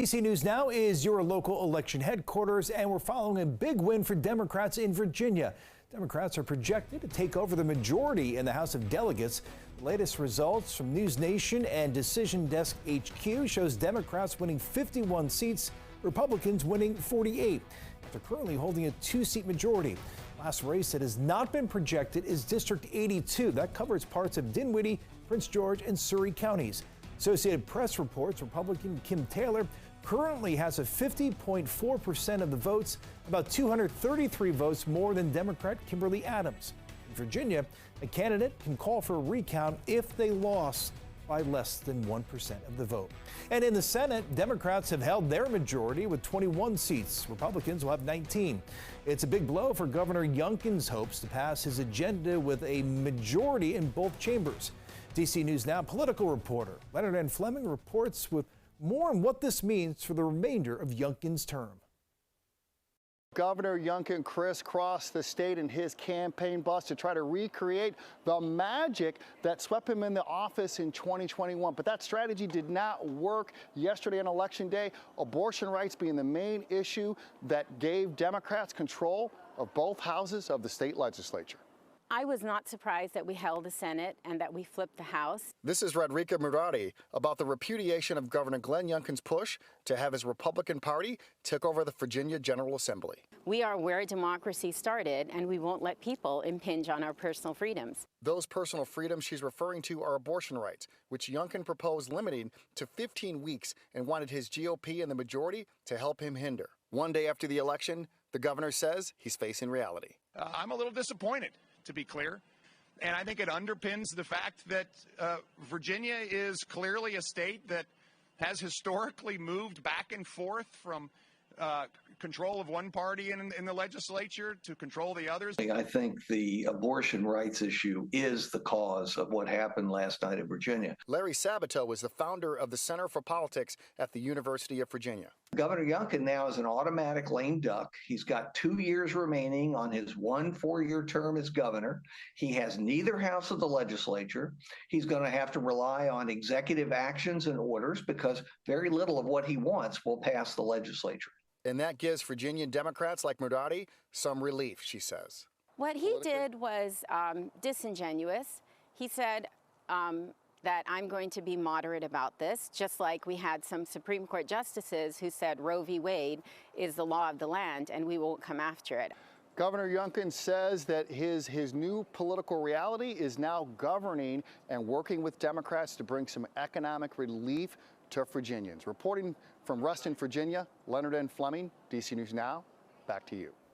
DC News Now is your local election headquarters, and we're following a big win for Democrats in Virginia. Democrats are projected to take over the majority in the House of Delegates. The latest results from News Nation and Decision Desk HQ shows Democrats winning 51 seats, Republicans winning 48. They're currently holding a two-seat majority. Last race that has not been projected is District 82. That covers parts of Dinwiddie, Prince George, and Surrey counties. Associated Press reports Republican Kim Taylor currently has a 50.4% of the votes, about 233 votes more than Democrat Kimberly Adams. In Virginia, a candidate can call for a recount if they lost by less than 1% of the vote. And in the Senate, Democrats have held their majority with 21 seats. Republicans will have 19. It's a big blow for Governor Youngkin's hopes to pass his agenda with a majority in both chambers. DC News Now political reporter Leonard N. Fleming reports with more on what this means for the remainder of Youngkin's term. Governor Youngkin crisscrossed the state in his campaign bus to try to recreate the magic that swept him in the office in 2021. But that strategy did not work yesterday on Election Day, abortion rights being the main issue that gave Democrats control of both houses of the state legislature. I was not surprised that we held the Senate and that we flipped the House. This is Radrika Murati about the repudiation of Governor Glenn Youngkin's push to have his Republican Party take over the Virginia General Assembly. We are where democracy started, and we won't let people impinge on our personal freedoms. Those personal freedoms she's referring to are abortion rights, which Youngkin proposed limiting to 15 weeks and wanted his GOP and the majority to help him hinder. One day after the election, the governor says he's facing reality. I'm a little disappointed, to be clear. And I think it underpins the fact that Virginia is clearly a state that has historically moved back and forth from control of one party in the legislature to control the others. I think the abortion rights issue is the cause of what happened last night in Virginia. Larry Sabato is the founder of the Center for Politics at the University of Virginia. Governor Youngkin now is an automatic lame duck. He's got 2 years remaining on his 1 4-year term as governor. He has neither house of the legislature. He's going to have to rely on executive actions and orders because very little of what he wants will pass the legislature. And that gives Virginian Democrats like Murati some relief, she says. What he did was disingenuous. He said that I'm going to be moderate about this, just like we had some Supreme Court justices who said Roe v. Wade is the law of the land and we won't come after it. Governor Youngkin says that his new political reality is now governing and working with Democrats to bring some economic relief to Virginians. Reporting from Ruston, Virginia, Leonard N. Fleming, DC News Now, back to you.